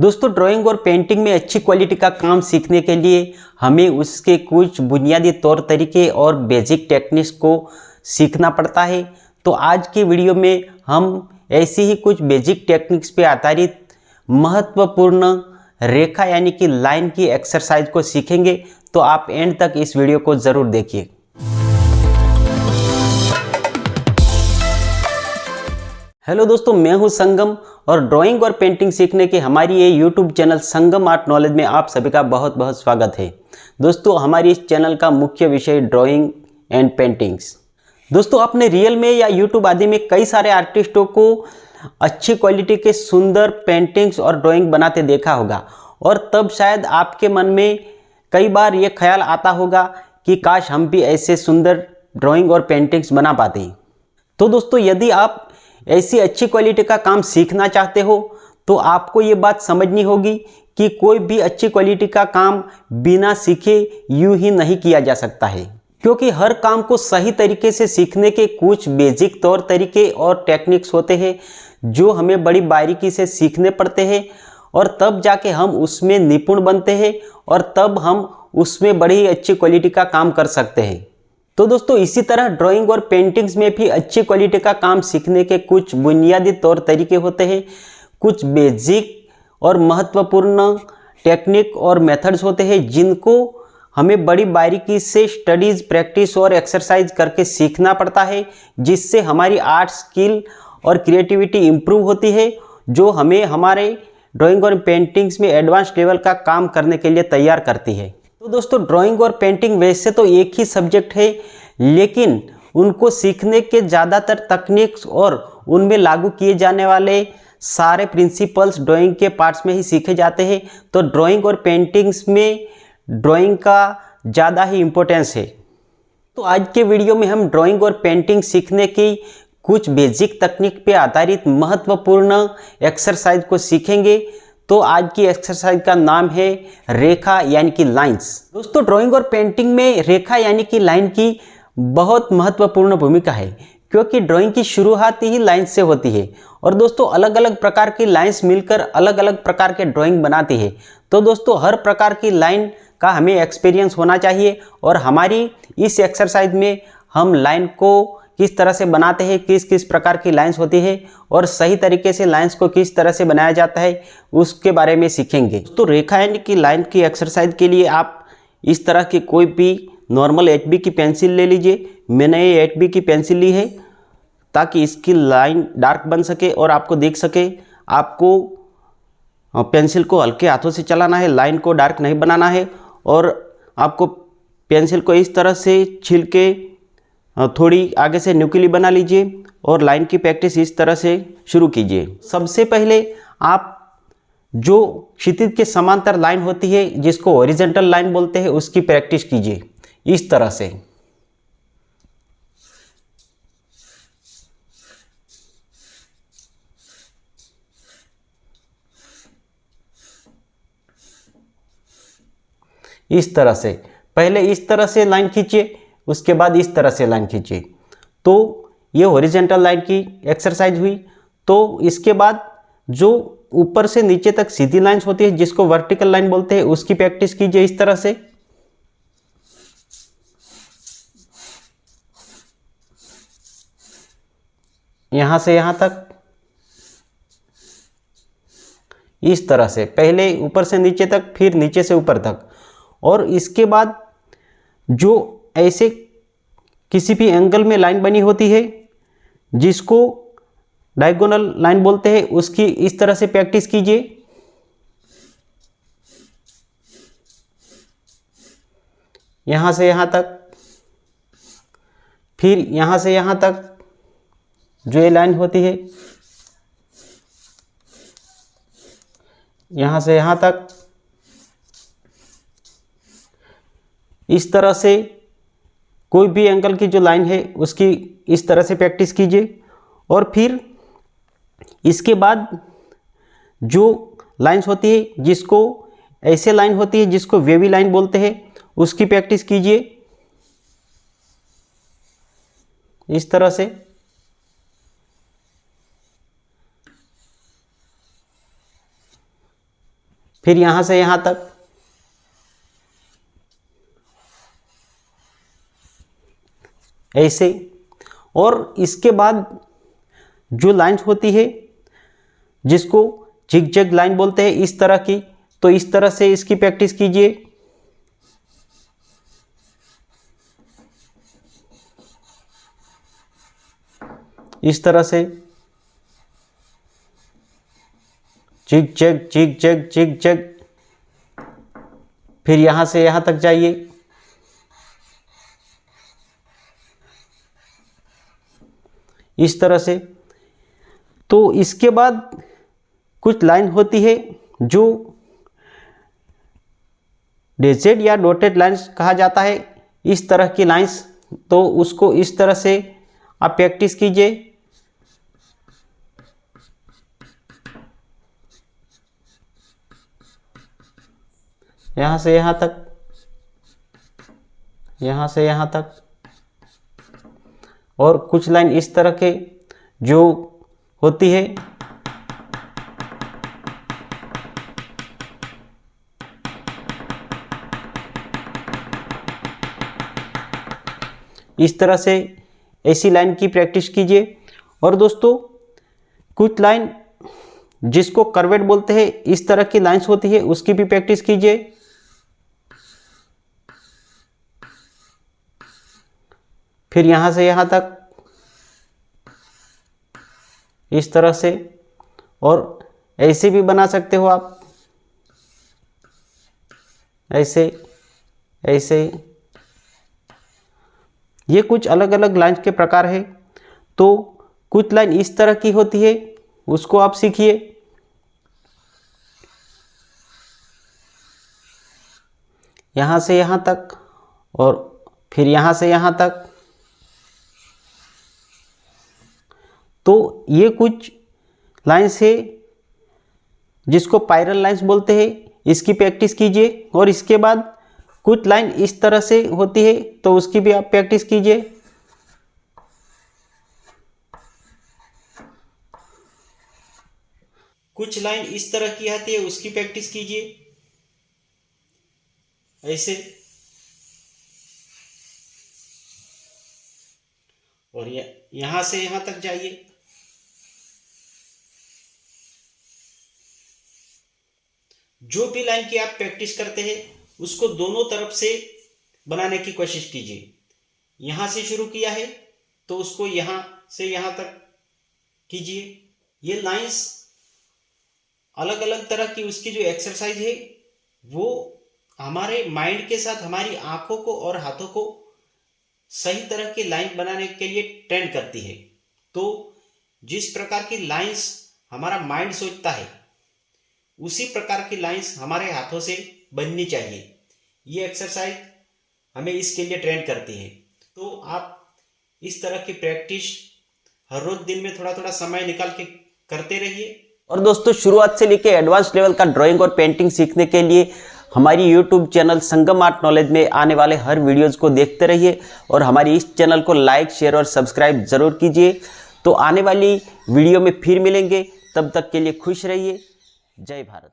दोस्तों ड्राइंग और पेंटिंग में अच्छी क्वालिटी का काम सीखने के लिए हमें उसके कुछ बुनियादी तौर तरीके और बेसिक टेक्निक्स को सीखना पड़ता है। तो आज की वीडियो में हम ऐसी ही कुछ बेसिक टेक्निक्स पे आधारित महत्वपूर्ण रेखा यानी कि लाइन की एक्सरसाइज को सीखेंगे। तो आप एंड तक इस वीडियो को ज़रूर देखिए। हेलो दोस्तों, मैं हूं संगम और ड्राइंग और पेंटिंग सीखने के हमारी ये यूट्यूब चैनल संगम आर्ट नॉलेज में आप सभी का बहुत बहुत स्वागत है। दोस्तों हमारी इस चैनल का मुख्य विषय ड्राइंग एंड पेंटिंग्स। दोस्तों आपने रियल में या यूट्यूब आदि में कई सारे आर्टिस्टों को अच्छी क्वालिटी के सुंदर पेंटिंग्स और ड्राइंग बनाते देखा होगा और तब शायद आपके मन में कई बार ये ख्याल आता होगा कि काश हम भी ऐसे सुंदर ड्राइंग और पेंटिंग्स बना पाते। तो दोस्तों यदि आप ऐसी अच्छी क्वालिटी का काम सीखना चाहते हो तो आपको ये बात समझनी होगी कि कोई भी अच्छी क्वालिटी का काम बिना सीखे यूं ही नहीं किया जा सकता है, क्योंकि हर काम को सही तरीके से सीखने के कुछ बेसिक तौर तरीके और टेक्निक्स होते हैं जो हमें बड़ी बारीकी से सीखने पड़ते हैं और तब जाके हम उसमें निपुण बनते हैं और तब हम उसमें बड़ी अच्छी क्वालिटी का काम कर सकते हैं। तो दोस्तों इसी तरह ड्राइंग और पेंटिंग्स में भी अच्छी क्वालिटी का काम सीखने के कुछ बुनियादी तौर तरीके होते हैं, कुछ बेसिक और महत्वपूर्ण टेक्निक और मेथड्स होते हैं जिनको हमें बड़ी बारीकी से स्टडीज, प्रैक्टिस और एक्सरसाइज करके सीखना पड़ता है, जिससे हमारी आर्ट स्किल और क्रिएटिविटी इम्प्रूव होती है, जो हमें हमारे ड्राइंग और पेंटिंग्स में एडवांस लेवल का काम करने के लिए तैयार करती है। तो दोस्तों ड्राइंग और पेंटिंग वैसे तो एक ही सब्जेक्ट है, लेकिन उनको सीखने के ज़्यादातर तकनीक्स और उनमें लागू किए जाने वाले सारे प्रिंसिपल्स ड्राइंग के पार्ट्स में ही सीखे जाते हैं। तो ड्राइंग और पेंटिंग्स में ड्राइंग का ज़्यादा ही इम्पोर्टेंस है। तो आज के वीडियो में हम ड्राइंग और पेंटिंग सीखने की कुछ बेसिक तकनीक पे आधारित महत्वपूर्ण एक्सरसाइज को सीखेंगे। तो आज की एक्सरसाइज का नाम है रेखा यानी कि लाइंस। दोस्तों ड्राइंग और पेंटिंग में रेखा यानी कि लाइन की बहुत महत्वपूर्ण भूमिका है, क्योंकि ड्राइंग की शुरुआत ही लाइन से होती है और दोस्तों अलग अलग प्रकार की लाइंस मिलकर अलग अलग प्रकार के ड्राइंग बनाती है। तो दोस्तों हर प्रकार की लाइन का हमें एक्सपीरियंस होना चाहिए और हमारी इस एक्सरसाइज में हम लाइन को किस तरह से बनाते हैं, किस किस प्रकार की लाइंस होती है और सही तरीके से लाइंस को किस तरह से बनाया जाता है उसके बारे में सीखेंगे। तो रेखा यानी कि लाइन की एक्सरसाइज के लिए आप इस तरह की कोई भी नॉर्मल HB की पेंसिल ले लीजिए। मैंने ये HB की पेंसिल ली है ताकि इसकी लाइन डार्क बन सके और आपको दिख सके। आपको पेंसिल को हल्के हाथों से चलाना है, लाइन को डार्क नहीं बनाना है और आपको पेंसिल को इस तरह से छील के थोड़ी आगे से न्यूक्ली बना लीजिए और लाइन की प्रैक्टिस इस तरह से शुरू कीजिए। सबसे पहले आप जो क्षितिज के समांतर लाइन होती है जिसको हॉरिजॉन्टल लाइन बोलते हैं उसकी प्रैक्टिस कीजिए इस तरह से। इस तरह से पहले इस तरह से लाइन खींचिए, उसके बाद इस तरह से लाइन खींचिए। तो ये हॉरिजॉन्टल लाइन की एक्सरसाइज हुई। तो इसके बाद जो ऊपर से नीचे तक सीधी लाइंस होती है जिसको वर्टिकल लाइन बोलते हैं उसकी प्रैक्टिस कीजिए इस तरह से। यहां से यहां तक इस तरह से, पहले ऊपर से नीचे तक फिर नीचे से ऊपर तक। और इसके बाद जो ऐसे किसी भी एंगल में लाइन बनी होती है जिसको डायगोनल लाइन बोलते हैं उसकी इस तरह से प्रैक्टिस कीजिए। यहां से यहां तक, फिर यहां से यहां तक जो ये लाइन होती है, यहां से यहां तक इस तरह से कोई भी एंगल की जो लाइन है उसकी इस तरह से प्रैक्टिस कीजिए। और फिर इसके बाद जो लाइंस होती है जिसको ऐसे लाइन होती है जिसको वेवी लाइन बोलते हैं उसकी प्रैक्टिस कीजिए इस तरह से। फिर यहाँ से यहाँ तक, ऐसे। और इसके बाद जो लाइंस होती है जिसको जिगजैग लाइन बोलते हैं, इस तरह की, तो इस तरह से इसकी प्रैक्टिस कीजिए। इस तरह से जिगजैग जिगजैग जिगजैग। फिर यहाँ से यहाँ तक जाइए, इस तरह से। तो इसके बाद कुछ लाइन होती है जो डैशेड या डॉटेड लाइंस कहा जाता है, इस तरह की लाइंस। तो उसको इस तरह से आप प्रैक्टिस कीजिए। यहाँ से यहाँ तक, यहाँ से यहाँ तक। और कुछ लाइन इस तरह के जो होती है, इस तरह से ऐसी लाइन की प्रैक्टिस कीजिए। और दोस्तों कुछ लाइन जिसको कर्वेट बोलते हैं, इस तरह की लाइंस होती है, उसकी भी प्रैक्टिस कीजिए। फिर यहाँ से यहाँ तक, इस तरह से। और ऐसे भी बना सकते हो आप, ऐसे ऐसे। ये कुछ अलग अलग लाइन के प्रकार है। तो कुछ लाइन इस तरह की होती है, उसको आप सीखिए। यहाँ से यहाँ तक, और फिर यहाँ से यहाँ तक। तो ये कुछ लाइंस है जिसको पायरल लाइंस बोलते हैं, इसकी प्रैक्टिस कीजिए। और इसके बाद कुछ लाइन इस तरह से होती है, तो उसकी भी आप प्रैक्टिस कीजिए। कुछ लाइन इस तरह की आती है, उसकी प्रैक्टिस कीजिए, ऐसे। और यहां से यहां तक जाइए। जो भी लाइन की आप प्रैक्टिस करते हैं उसको दोनों तरफ से बनाने की कोशिश कीजिए। यहां से शुरू किया है तो उसको यहां से यहां तक कीजिए। ये लाइंस अलग अलग तरह की उसकी जो एक्सरसाइज है वो हमारे माइंड के साथ हमारी आंखों को और हाथों को सही तरह की लाइन बनाने के लिए ट्रेन करती है। तो जिस प्रकार की लाइंस हमारा माइंड सोचता है उसी प्रकार की लाइंस हमारे हाथों से बननी चाहिए। ये एक्सरसाइज हमें इसके लिए ट्रेन करती है। तो आप इस तरह की प्रैक्टिस हर रोज दिन में थोड़ा थोड़ा समय निकाल के करते रहिए। और दोस्तों शुरुआत से लेकर एडवांस लेवल का ड्राइंग और पेंटिंग सीखने के लिए हमारी यूट्यूब चैनल संगम आर्ट नॉलेज में आने वाले हर वीडियोज़ को देखते रहिए और हमारी इस चैनल को लाइक, शेयर और सब्सक्राइब ज़रूर कीजिए। तो आने वाली वीडियो में फिर मिलेंगे, तब तक के लिए खुश रहिए। जय भारत।